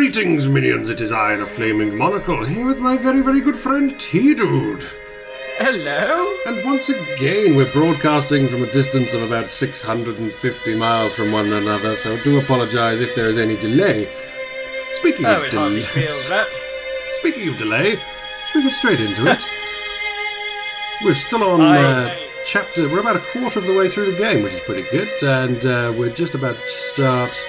Greetings, minions, it is I, the Flaming Monocle, here with my very, very good friend T-Dude. Hello? And once again, we're broadcasting from a distance of about 650 miles from one another, so do apologise if there is any delay. Speaking of it delay... hardly feels that. Speaking of delay, should we get straight into it? We're still on we're about a quarter of the way through the game, which is pretty good, and we're just about to start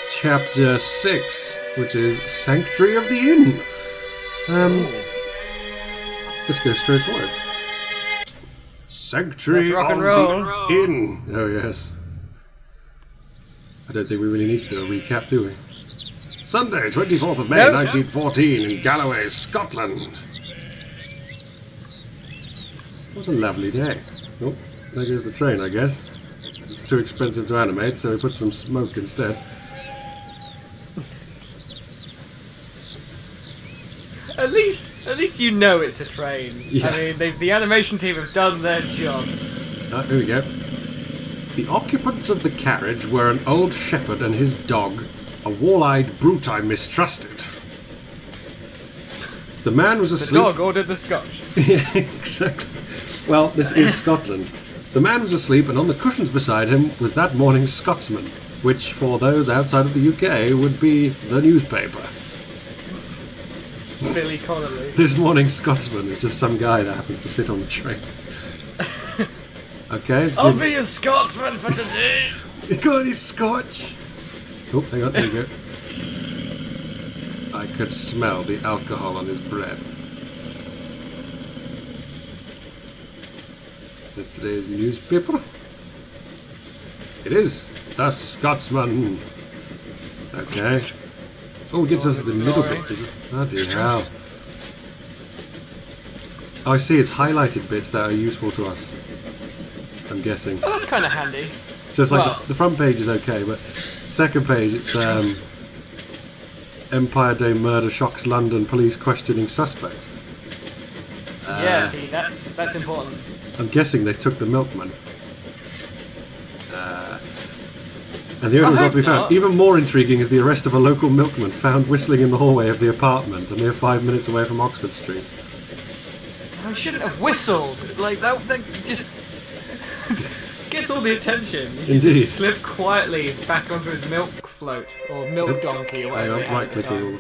chapter 6, which is Sanctuary of the Inn. Let's go straight for it. Sanctuary of the Inn. Oh, yes. I don't think we really need to do a recap, do we? Sunday, 24th of May, 1914, in Galloway, Scotland. What a lovely day. Oh, there goes the train, I guess. It's too expensive to animate, so we put some smoke instead. At least you know it's a train. Yeah. I mean, the animation team have done their job. Here we go. The occupants of the carriage were an old shepherd and his dog, a wall-eyed brute I mistrusted. The man was asleep... The dog ordered the scotch. Yeah, exactly. Well, this is Scotland. The man was asleep, and on the cushions beside him was that morning's Scotsman, which, for those outside of the UK, would be the newspaper. Billy Connolly. This morning's Scotsman is just some guy that happens to sit on the train. Okay, I'll be a Scotsman for today. You got any scotch? Oh, hang on, there you go. I could smell the alcohol on his breath. Is it today's newspaper? It is. The Scotsman. Okay. Oh, it gets us to the middle bits. Bloody hell. Oh, I see, it's highlighted bits that are useful to us. I'm guessing. Oh, that's kind of handy. So it's like the front page is okay, but second page it's Empire Day murder shocks London, police questioning suspect. Yeah, see, that's important. I'm guessing they took the milkman. And the only result to be found. Even more intriguing is the arrest of a local milkman found whistling in the hallway of the apartment, a mere 5 minutes away from Oxford Street. I shouldn't have whistled. Like, that just gets all the attention. Indeed. Just slip quietly back onto his milk float, or milk donkey, or whatever. Right-clicking.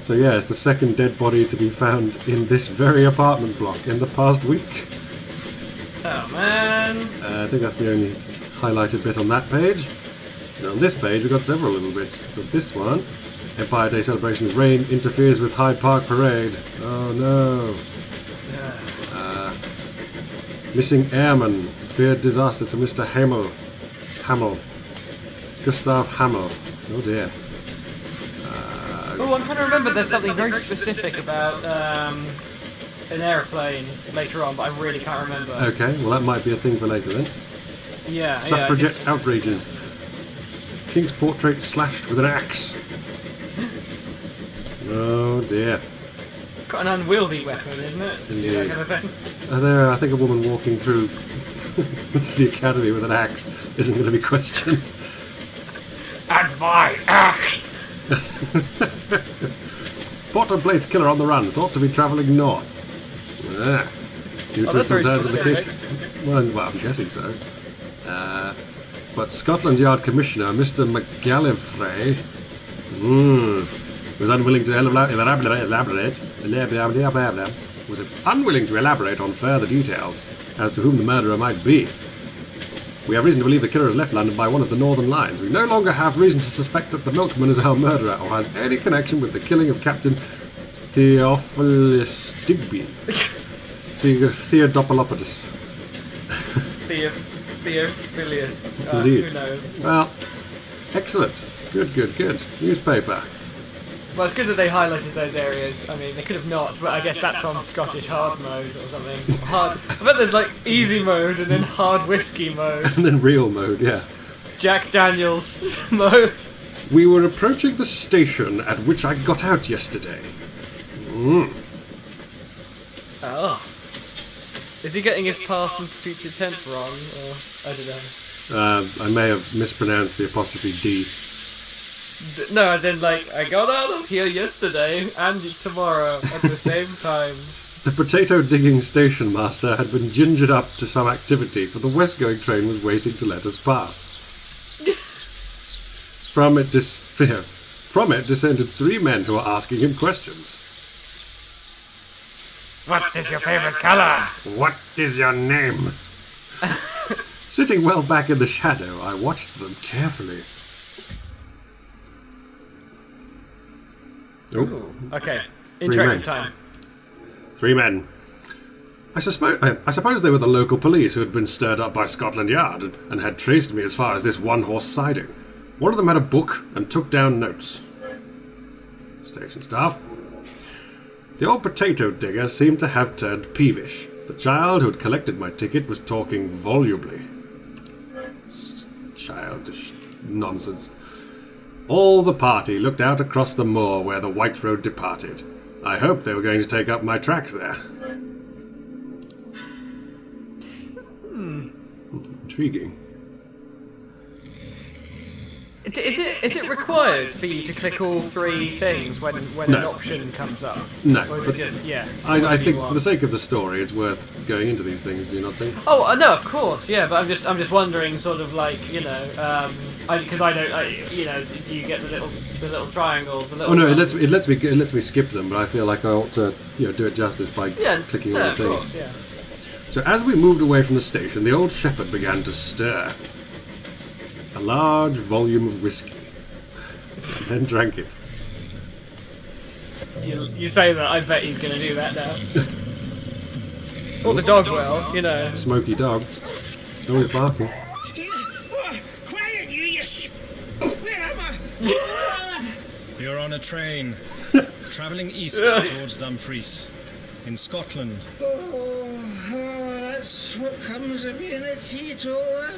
So yeah, it's the second dead body to be found in this very apartment block in the past week. Oh man. I think that's the only highlighted bit on that page. And on this page we've got several little bits. But this one, Empire Day celebrations, rain interferes with Hyde Park parade. Oh no. Missing airman, feared disaster to Mr. Hamel. Gustav Hamel. Oh dear. I'm trying to remember there's something very specific about an airplane later on, but I really can't remember. Okay, well that might be a thing for later then. Yeah. Suffragette outrages. King's portrait slashed with an axe. Oh dear. It's got an unwieldy weapon, isn't it? To do that kind of thing. There, I think a woman walking through the academy with an axe isn't going to be questioned. And my axe! Bottom plate killer on the run, thought to be travelling north. Few twists and turns in the case. Well, I'm guessing so. But Scotland Yard Commissioner Mr. McGallifrey was unwilling to elaborate on further details as to whom the murderer might be. We have reason to believe the killer has left London by one of the northern lines. We no longer have reason to suspect that the milkman is our murderer or has any connection with the killing of Captain Theophilus Digby. Theodopolopodus. Theophilus. Indeed. Who knows? Well, excellent. Good. Newspaper. Well, it's good that they highlighted those areas. I mean, they could have not, but I guess that's on Scottish hard mode or something. I bet there's like easy mode and then hard whiskey mode. And then real mode, yeah. Jack Daniels mode. We were approaching the station at which I got out yesterday. Oh. Is he getting his past and future tense wrong? Or I don't know. I may have mispronounced the apostrophe D. No, as in, like, I got out of here yesterday and tomorrow at the same time. The potato digging station master had been gingered up to some activity, for the west-going train was waiting to let us pass. From it descended 3 men who were asking him questions. What is your favourite colour? What is your name? Sitting well back in the shadow, I watched them carefully. Oh, Okay, 3 interactive men. time. 3 men. I suppose they were the local police who had been stirred up by Scotland Yard and had traced me as far as this one-horse siding. One of them had a book and took down notes. Station staff. The old potato digger seemed to have turned peevish. The child who had collected my ticket was talking volubly. Childish nonsense. All the party looked out across the moor where the white road departed. I hoped they were going to take up my tracks there. Intriguing. Is it required for you to click all 3 things when No. an option comes up? No, Or is but it just, yeah? I whatever think you for want? the sake of the story, it's worth going into these things. Do you not think? Oh no, of course, yeah. But I'm just wondering, sort of like, you know, because do you get the little triangle? The little Oh no, it lets me skip them, but I feel like I ought to do it justice by clicking all the of things. course, yeah. So as we moved away from the station, the old shepherd began to stir a large volume of whiskey, and then drank it. You say that, I bet he's going to do that now. Or the dog will, you know. Smoky dog. No one's barking. Quiet, you Where am I? You're on a train, travelling east towards Dumfries, in Scotland. Oh, that's what comes of being a teetotaler.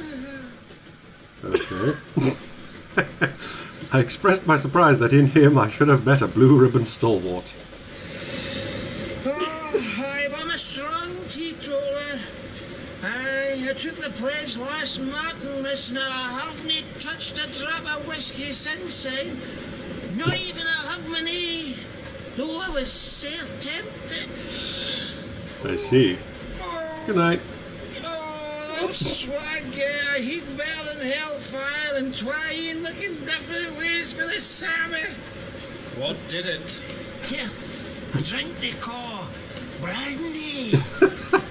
Okay. I expressed my surprise that in him I should have met a blue ribbon stalwart. I'm a strong teetotaler. I took the pledge last Martinmas and I haven't touched a drop of whiskey since then. Not even a hogmanay, though I was so tempted. I see. Good night. Oh, swag, I heat better than hellfire and twine looking different ways for the Sabbath. What did it? Here, a drink they call brandy.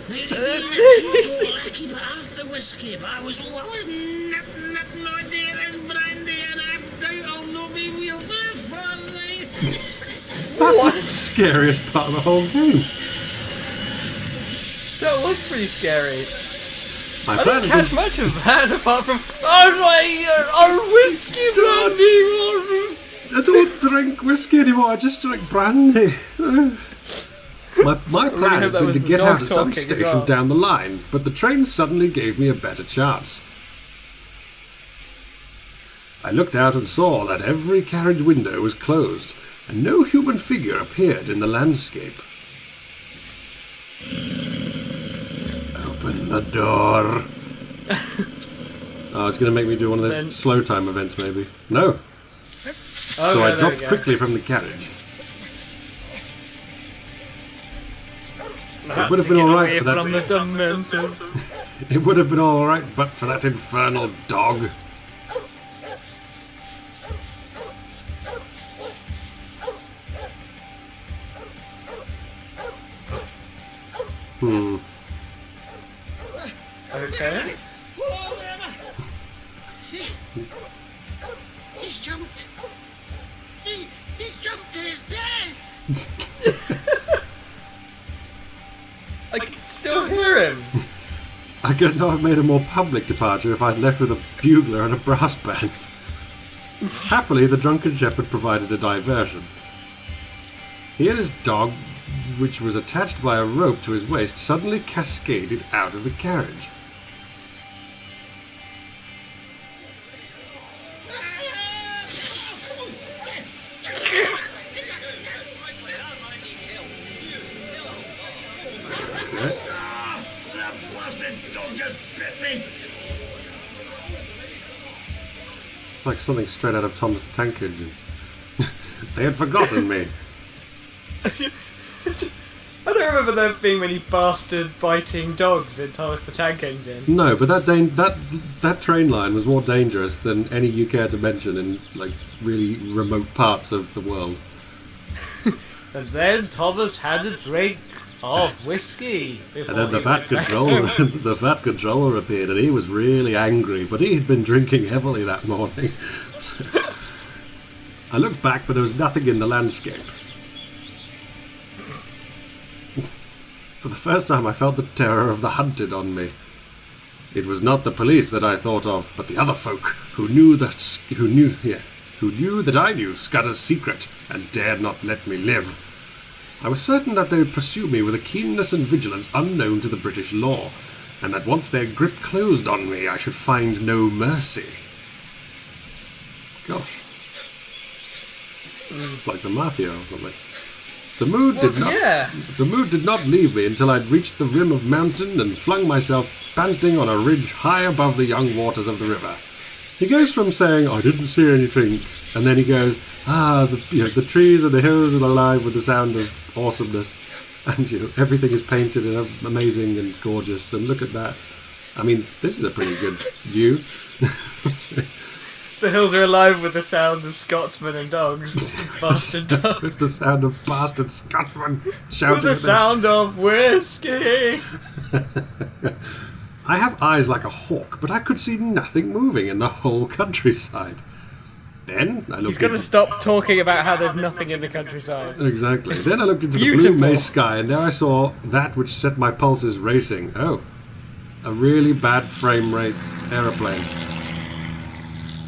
Being a teetotaler, I keep it off the whiskey, but I was nipping no day this brandy, and I doubt I'll no be real for a fortnight. That's the scariest part of the whole thing. That was pretty scary. My I plan didn't had catch much of that apart from whiskey brandy. I don't drink whiskey anymore, I just drink brandy. My plan had hope that been was to the get dog out at some talking as station well. down the line, but the train suddenly gave me a better chance. I looked out and saw that every carriage window was closed, and no human figure appeared in the landscape. Open the door. Oh, it's going to make me do one of those Then- slow time events, maybe. No. So I dropped quickly from the carriage. It would have been alright for from the that. dumb mental. It would have been alright, but for that infernal dog. Okay. Oh, where am I? He's jumped. He's jumped to his death. I can still hear him. I could not have made a more public departure if I'd left with a bugler and a brass band. Happily, the drunken shepherd provided a diversion. He and his dog, which was attached by a rope to his waist, suddenly cascaded out of the carriage. Okay. That blasted dog just bit me. like something straight out of Thomas the Tank Engine. They had forgotten me. I don't remember there being many bastard biting dogs in Thomas the Tank Engine. No, but that train line was more dangerous than any you care to mention in like really remote parts of the world. And then Thomas had a drink of whiskey. And then the fat controller appeared, and he was really angry. But he had been drinking heavily that morning. So, I looked back, but there was nothing in the landscape. For the first time, I felt the terror of the hunted on me. It was not the police that I thought of, but the other folk who knew that I knew Scudder's secret and dared not let me live. I was certain that they would pursue me with a keenness and vigilance unknown to the British law, and that once their grip closed on me, I should find no mercy. Gosh. Like the mafia or something. The mood did not leave me until I'd reached the rim of mountain and flung myself panting on a ridge high above the young waters of the river. He goes from saying, I didn't see anything, and then he goes, the trees and the hills are alive with the sound of awesomeness, and everything is painted and amazing and gorgeous, and look at that. I mean, this is a pretty good view. The hills are alive with the sound of Scotsmen and dogs. Bastard dogs. With the sound of bastard Scotsmen shouting. With the sound of whiskey. I have eyes like a hawk, but I could see nothing moving in the whole countryside. Then I looked. He's got to stop talking about how there's nothing in the countryside. Exactly. Then I looked into the blue May sky, and there I saw that which set my pulses racing. Oh, a really bad frame rate aeroplane.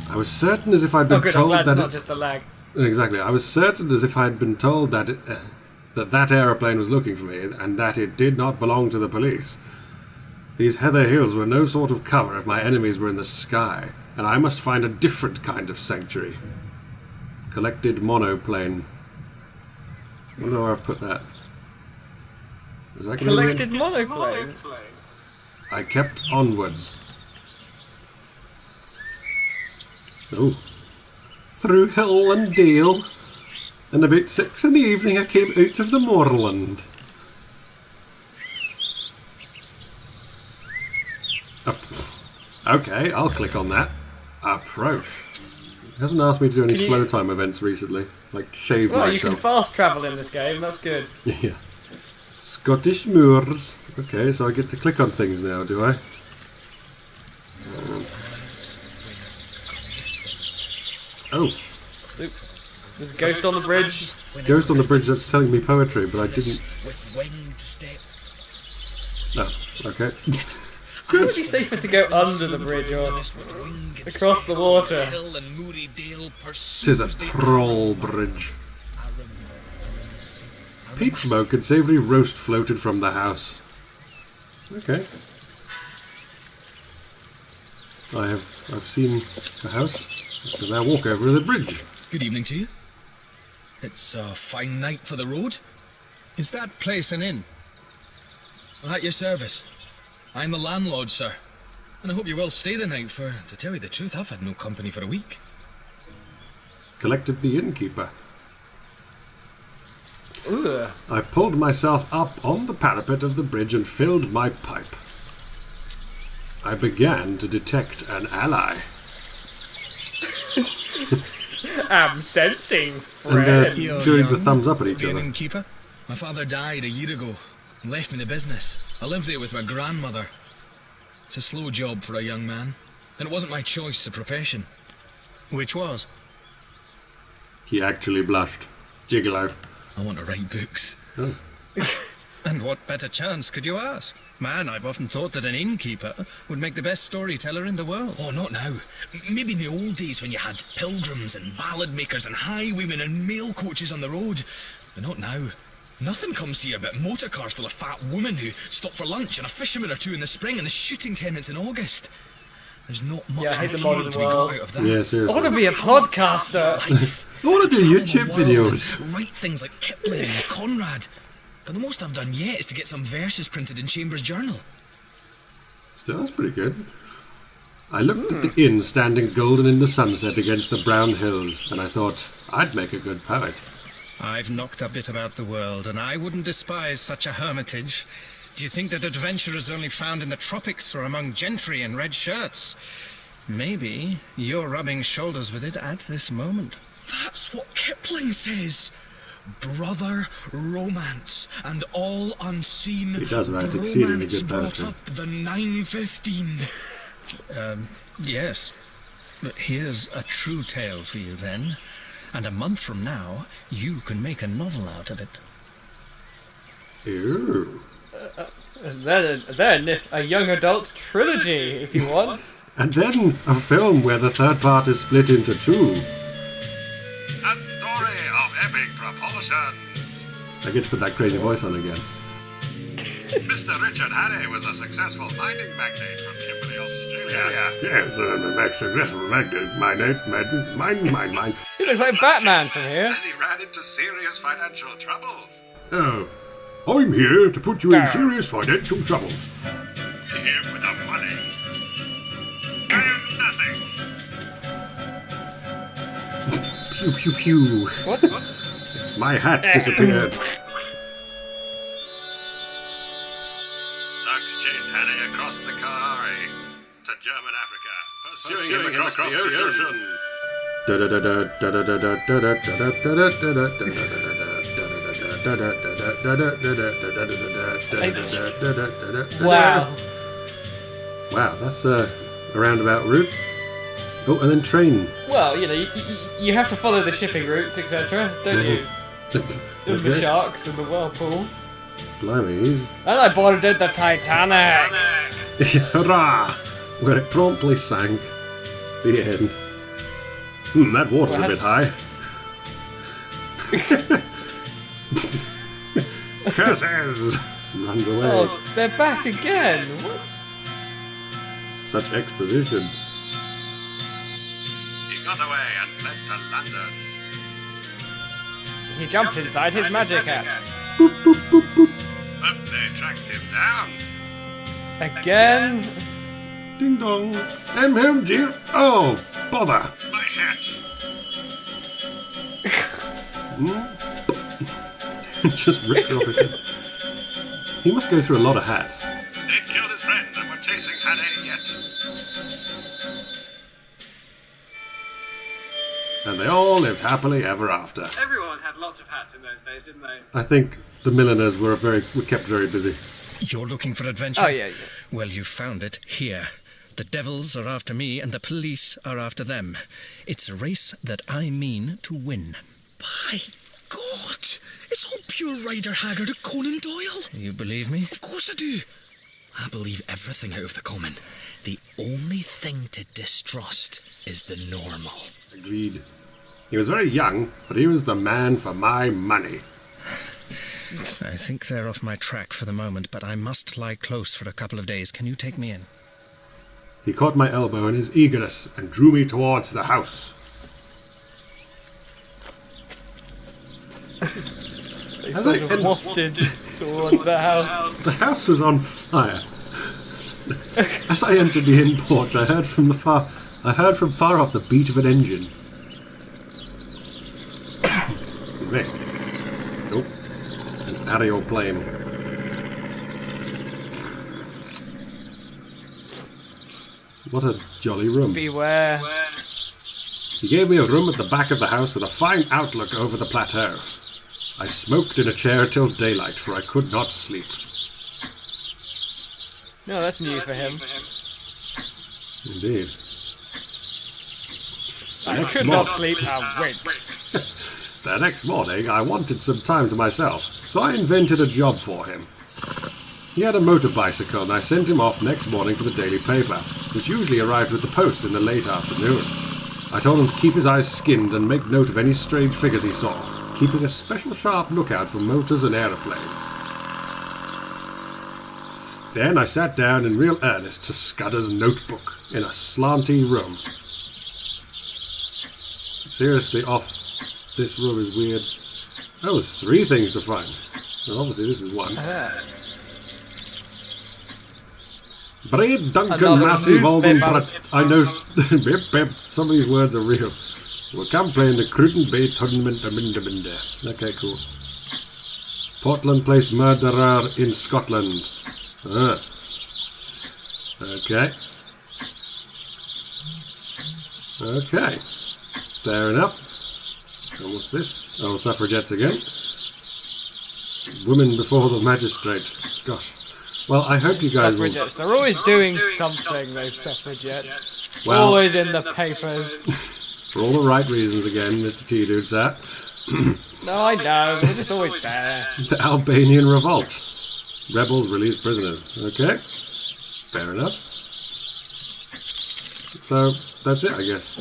I was certain as if I'd been told that. Not just a lag. Exactly. I was certain as if I'd been told that that aeroplane was looking for me, and that it did not belong to the police. These heather hills were no sort of cover if my enemies were in the sky, and I must find a different kind of sanctuary. Collected monoplane. I wonder where I've put that. Is that collected monoplane? I kept onwards. Oh. Through hill and dale, and about 6 in the evening I came out of the moorland. Okay, I'll click on that. Approach. It hasn't asked me to do any slow time events recently, like shave myself. Well, you can fast travel in this game, that's good. Yeah. Scottish moors. Okay, so I get to click on things now, do I? Oh. There's a ghost on the bridge. Ghost on the bridge that's telling me poetry, but I didn't... Oh, okay. It would be safer to go under the bridge or across the water. Tis a troll bridge. Peat smoke and savoury roast floated from the house. Okay. I've seen the house. So now walk over to the bridge. Good evening to you. It's a fine night for the road. Is that place an inn? At your service. I'm the landlord, sir. And I hope you will stay the night, for, to tell you the truth, I've had no company for a week. Collected the innkeeper. Ugh. I pulled myself up on the parapet of the bridge and filled my pipe. I began to detect an ally. I'm sensing, friend. And doing the thumbs up at each other. Innkeeper? My father died a year ago and left me the business. I lived there with my grandmother. It's a slow job for a young man, and it wasn't my choice, the profession. Which was? He actually blushed. Gigolo. I want to write books. Oh. And what better chance could you ask? Man, I've often thought that an innkeeper would make the best storyteller in the world. Oh, not now. Maybe in the old days when you had pilgrims and ballad makers and highwaymen and mail coaches on the road. But not now. Nothing comes here but motor cars full of fat women who stop for lunch and a fisherman or two in the spring and the shooting tenants in August. There's not much material to be got out of that. Yeah, seriously. I want to be a podcaster. I want to do YouTube videos. Write things like Kipling and Conrad. But the most I've done yet is to get some verses printed in Chambers' Journal. Still, that's pretty good. I looked at the inn standing golden in the sunset against the brown hills, and I thought I'd make a good poet. I've knocked a bit about the world, and I wouldn't despise such a hermitage. Do you think that adventure is only found in the tropics or among gentry in red shirts? Maybe you're rubbing shoulders with it at this moment. That's what Kipling says. Brother romance and all unseen. He does write exceedingly bromance good brought poetry. up the 915. Yes. But here's a true tale for you then. And a month from now, you can make a novel out of it. Ew. And then a young adult trilogy, if you want. And then a film where the third part is split into two. A story of epic proportions. I get to put that crazy voice on again. Mr. Richard Hannay was a successful mining magnate from Kimberley, Australia. Yes, a successful magnate. Mine. He looks like Batman from here. As he ran into serious financial troubles. Oh, I'm here to put you in serious financial troubles. We're here for the money. And nothing. Pew pew pew. What? My hat disappeared. Thugs chased Hannay across the Kalahari to German Africa, pursuing him across the ocean. Wow. Wow, that's a roundabout route. Oh, and then train. Well, you have to follow the shipping routes, etc., don't you? And the sharks and the whirlpools. Blimey, he's... And I boarded the Titanic! Hurrah! Where it promptly sank. The end. That water's a bit high. Curses! Runs away. Oh, they're back again! What? Such exposition. He got away and fled to London. He jumped inside his magic hat. Boop, boop, boop, boop. But they tracked him down. Again? Ding dong. dear. Oh, bother. My hat. Just ripped off his head. He must go through a lot of hats. They'd killed his friend and were chasing Hannay yet. And they all lived happily ever after. Everyone had lots of hats in those days, didn't they? I think the milliners were kept very busy. You're looking for adventure? Oh, yeah. Well, you found it here. The devils are after me and the police are after them. It's a race that I mean to win. By God! It's all pure Rider Haggard and Conan Doyle. You believe me? Of course I do. I believe everything out of the common. The only thing to distrust is the normal. Agreed. He was very young, but he was the man for my money. I think they're off my track for the moment, but I must lie close for a couple of days. Can you take me in? He caught my elbow in his eagerness and drew me towards the house. As I wafted towards the house. The house was on fire. As I entered the inn porch, I heard from far off the beat of an engine. Excuse me. Oh, an aeroplane. What a jolly room. Beware. He gave me a room at the back of the house with a fine outlook over the plateau. I smoked in a chair till daylight, for I could not sleep. No, that's new for him. Indeed. I could not sleep a wink. The next morning, I wanted some time to myself, so I invented a job for him. He had a motor bicycle, and I sent him off next morning for the daily paper, which usually arrived with the post in the late afternoon. I told him to keep his eyes skinned and make note of any strange figures he saw, keeping a special sharp lookout for motors and aeroplanes. Then I sat down in real earnest to Scudder's notebook in a slanty room. Seriously, this room is weird. Oh, there's 3 things to find. Well, obviously this is one. Braid Duncan Another Massive Alden newspaper. I know bip, bip, some of these words are real. We'll come play in the Cruton Bay Tournament. Okay, cool. Portland Place Murderer in Scotland. Okay. Okay. Fair enough. And what's this? Oh, suffragettes again. Women before the magistrate. Gosh. Well, I hope you guys will... Suffragettes. They're always doing something, those suffragettes. Well- Always in the papers. For all the right reasons again, Mr. T-Dude's that. No, I know. They're just always there. The Albanian Revolt. Rebels release prisoners. Okay. Fair enough. So, that's it, I guess.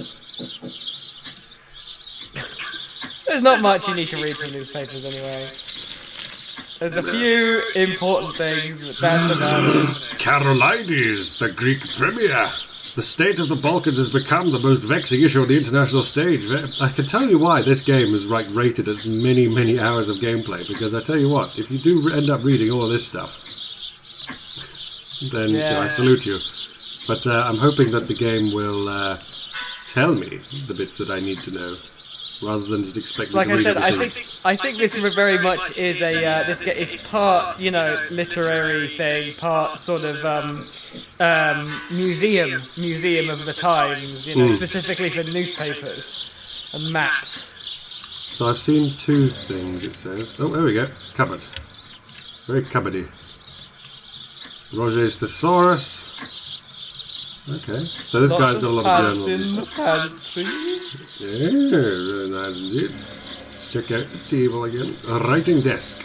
There's not much you need to read from newspapers anyway. There's a few important things, but that's about it. Karolides, the Greek premier. The state of the Balkans has become the most vexing issue on the international stage. I can tell you why this game is rated as many, many hours of gameplay, because I tell you what, if you do end up reading all of this stuff, then I salute you. But I'm hoping that the game will tell me the bits that I need to know, rather than just expect me Like to I read said, everything. I think this very much is a it's part literary thing, part sort of museum of the times, specifically for newspapers and maps. So I've seen two things, it says. Oh, there we go. Cupboard. Very cupboardy. Roger's Thesaurus. Okay. So this guy's got a lot of journals. in the pantry. Yeah, very nice indeed. Let's check out the table again. A writing desk.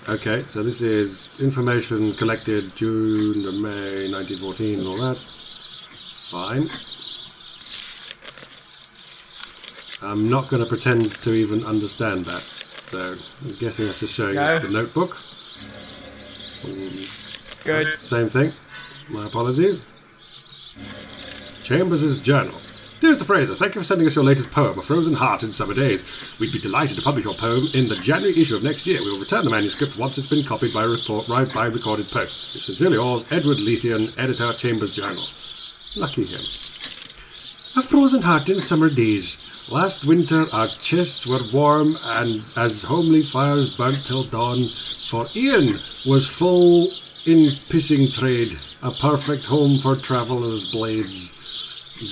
Okay, so this is information collected June to May 1914 and all that. Fine. I'm not going to pretend to even understand that. So I'm guessing that's just showing us the notebook. Good. Same thing. My apologies. Chambers' journal. Dear Mr. Fraser, thank you for sending us your latest poem, A Frozen Heart in Summer Days. We'd be delighted to publish your poem in the January issue of next year. We will return the manuscript once it's been copied by recorded post. Sincerely yours, Edward Lethian, editor, Chambers' Journal. Lucky him. A frozen heart in summer days. Last winter our chests were warm and as homely fires burnt till dawn, for Ian was full in pissing trade, a perfect home for travellers' blades.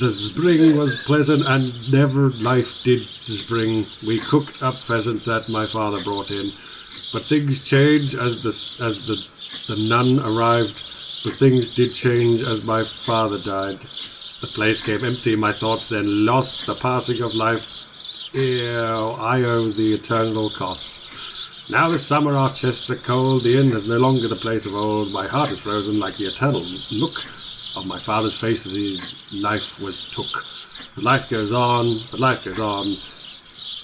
The spring was pleasant and never life did spring. We cooked up pheasant that my father brought in, but things change as the nun arrived. But things did change as my father died. The place came empty, my thoughts then lost. The passing of life, I owe the eternal cost. Now this summer our chests are cold, the inn is no longer the place of old. My heart is frozen like the eternal look of my father's face as his life was took. But life goes on,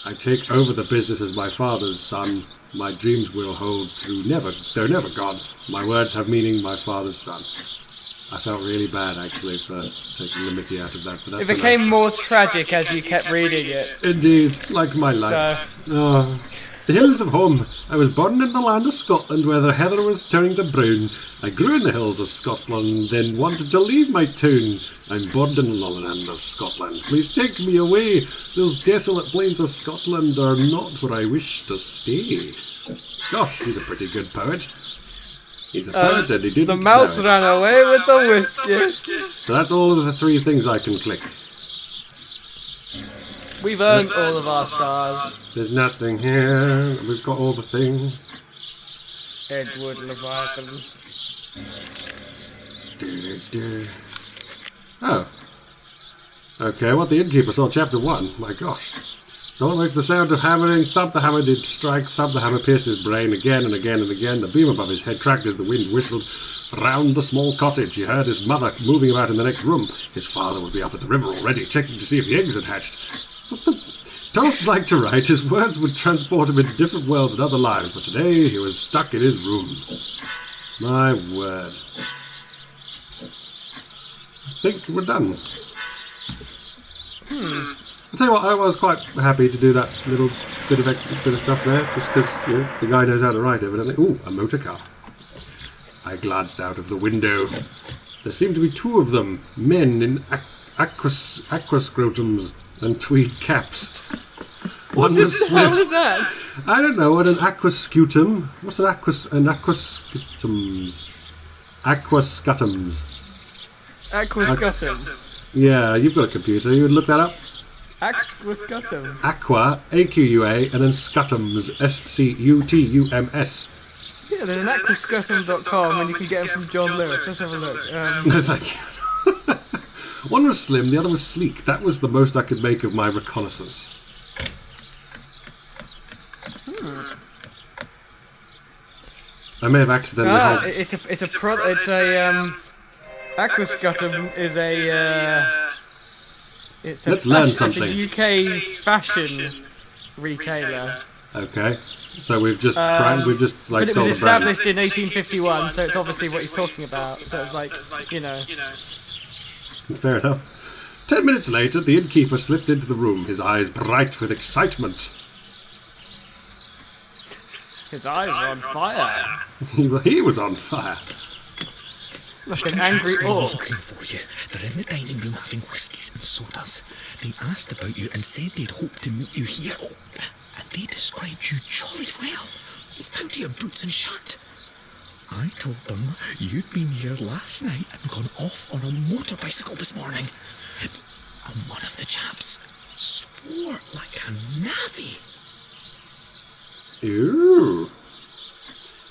I take over the business as my father's son. My dreams will hold through they're never gone. My words have meaning, my father's son. I felt really bad actually for taking the mickey out of that. But that's It became more tragic as you kept reading it. Indeed, like my life. Oh. The hills of home. I was born in the land of Scotland where the heather was turning to brown. I grew in the hills of Scotland, then wanted to leave my town. I'm born in the land of Scotland. Please take me away. Those desolate plains of Scotland are not where I wish to stay. Gosh, he's a pretty good poet. He's a poet and he didn't The mouse know it. ran away with the whiskey. So that's all of the three things I can click. We've earned all of our stars. There's nothing here. We've got all the things. Edward Leviathan. Oh. Okay, what the innkeeper saw, chapter 1. My gosh. Don't make the sound of hammering. Thump the hammer did strike. Thump the hammer pierced his brain again and again and again. The beam above his head cracked as the wind whistled round the small cottage. He heard his mother moving about in the next room. His father would be up at the river already, checking to see if the eggs had hatched. What the... Don't like to write. His words would transport him into different worlds and other lives, but today he was stuck in his room. My word. I think we're done. I'll tell you what, I was quite happy to do that little bit of stuff there, just because the guy knows how to write evidently. Ooh, a motor car. I glanced out of the window. There seem to be 2 of them, men in aquascrotums and tweed caps. One was What the hell is that? I don't know what an aquascutum. What's an aquascutums? Aquascutums. Aquascutum. Yeah, you've got a computer. You would look that up. Aquascutum. Aqua, A-Q-U-A, and then scutums, S-C-U-T-U-M-S. Yeah, there's an aquascutum.com and you can get them from John Lewis. Let's have a look. No, thank you. One was slim, the other was sleek. That was the most I could make of my reconnaissance. I may have accidentally... Aquascutum is a Let's learn something. It's a UK fashion retailer. Okay, so we've just like But it was sold the brand. established in 1851, so it's obviously what he's talking about. So it's like, you know. Fair enough. 10 minutes later, the innkeeper slipped into the room, his eyes bright with excitement. His eyes were on fire. He was on fire. Like an angry orc. Looking for you. They're in the dining room having whiskies and sodas. They asked about you and said they'd hoped to meet you here. Oh, and they described you jolly well, down to your boots and shirt. I told them you'd been here last night and gone off on a motor bicycle this morning. And one of the chaps swore like a navvy. Ooh.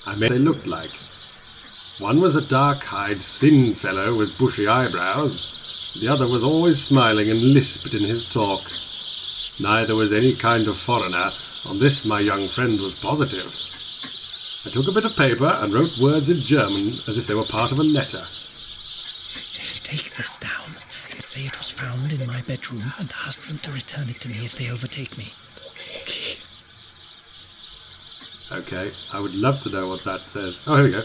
I mean, they looked like. One was a dark-eyed, thin fellow with bushy eyebrows. The other was always smiling and lisped in his talk. Neither was any kind of foreigner. On this my young friend was positive. I took a bit of paper and wrote words in German as if they were part of a letter. Take this down and say it was found in my bedroom and ask them to return it to me if they overtake me. Okay. Okay, I would love to know what that says. Oh, here we go.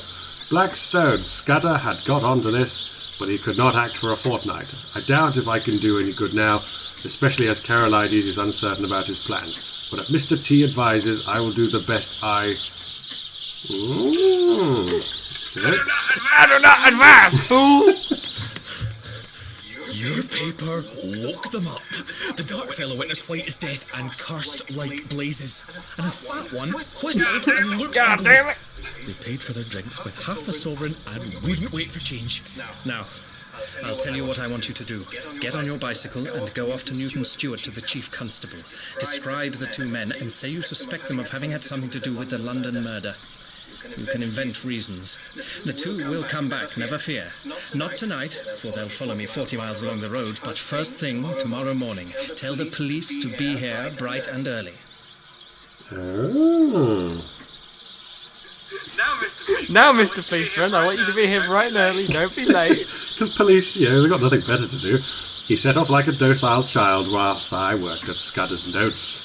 Black Stone. Scudder had got onto this, but he could not act for a fortnight. I doubt if I can do any good now, especially as Carolides is uncertain about his plans. But if Mr. T advises, I will do the best I... Okay. I do not advise, fool! Your paper woke them up. The dark fellow went as white as death and cursed like blazes. And a fat one whistled and looked God damn it! They paid for their drinks with half a sovereign and wouldn't wait for change. Now, I'll tell you what I want you to do. Get on your bicycle and go off to Newton Stewart to the chief constable. Describe the 2 men and say you suspect them of having had something to do with the London murder. You can invent reasons. The 2 will come back, never fear. Not tonight, for they'll follow me 40 miles along the road, but first thing tomorrow morning. Tell the police to be here bright and early. Oh. Now, Mr. Policeman, I want you to be here bright and early. Don't be late. Because police, they've got nothing better to do. He set off like a docile child whilst I worked at Scudder's notes.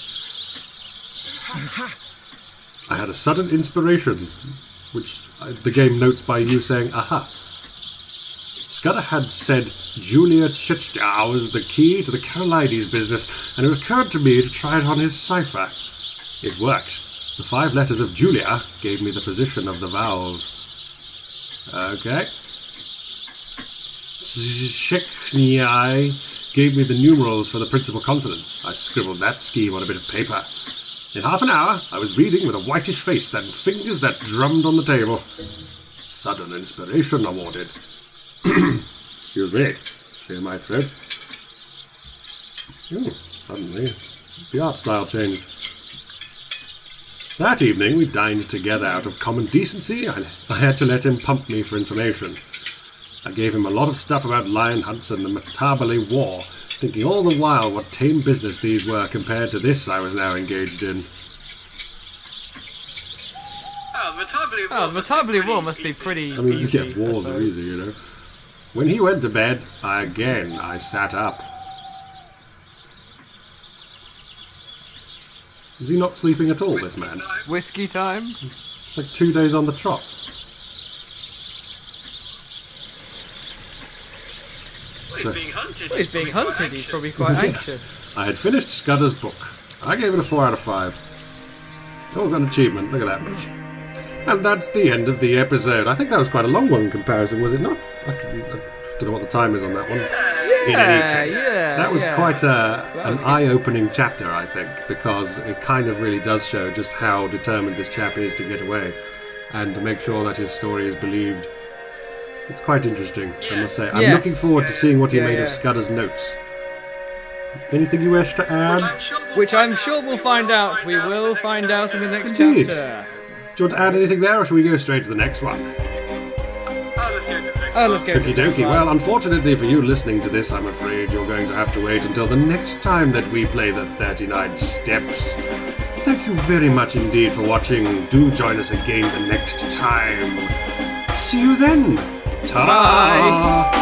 I had a sudden inspiration, which the game notes by you saying, aha. Scudder had said Julia Chichkow was the key to the Carolides business, and it occurred to me to try it on his cipher. It worked. The 5 letters of Julia gave me the position of the vowels. Okay. Shekhnyi gave me the numerals for the principal consonants. I scribbled that scheme on a bit of paper. In half an hour, I was reading with a whitish face and fingers that drummed on the table. Sudden inspiration awarded. Excuse me. Clear my throat. Suddenly, the art style changed. That evening, we dined together out of common decency, and I had to let him pump me for information. I gave him a lot of stuff about lion hunts and the Matabele War, thinking all the while what tame business these were compared to this I was now engaged in. Matabele War must be pretty easy. Yeah, wars are easy, When he went to bed, I sat up. Is he not sleeping at all, this man? Whiskey time? It's like 2 days on the trot. Well, he's being hunted. He's probably quite anxious. I had finished Scudder's book. I gave it a 4 out of 5. Oh, got an achievement. Look at that. And that's the end of the episode. I think that was quite a long one in comparison, was it not? Don't know what the time is on that one. In any case, that was quite an eye-opening chapter, I think, because it kind of really does show just how determined this chap is to get away and to make sure that his story is believed. It's quite interesting, I must say. I'm looking forward to seeing what he made of Scudder's notes. Anything you wish to add? Which I'm sure we'll find out. We will find out in the next Indeed. chapter. Do you want to add anything there, or should we go straight to the next one? Let's go. Okie dokie. Well, unfortunately for you listening to this, I'm afraid you're going to have to wait until the next time that we play the 39 Steps. Thank you very much indeed for watching. Do join us again the next time. See you then. Ta-da! Bye.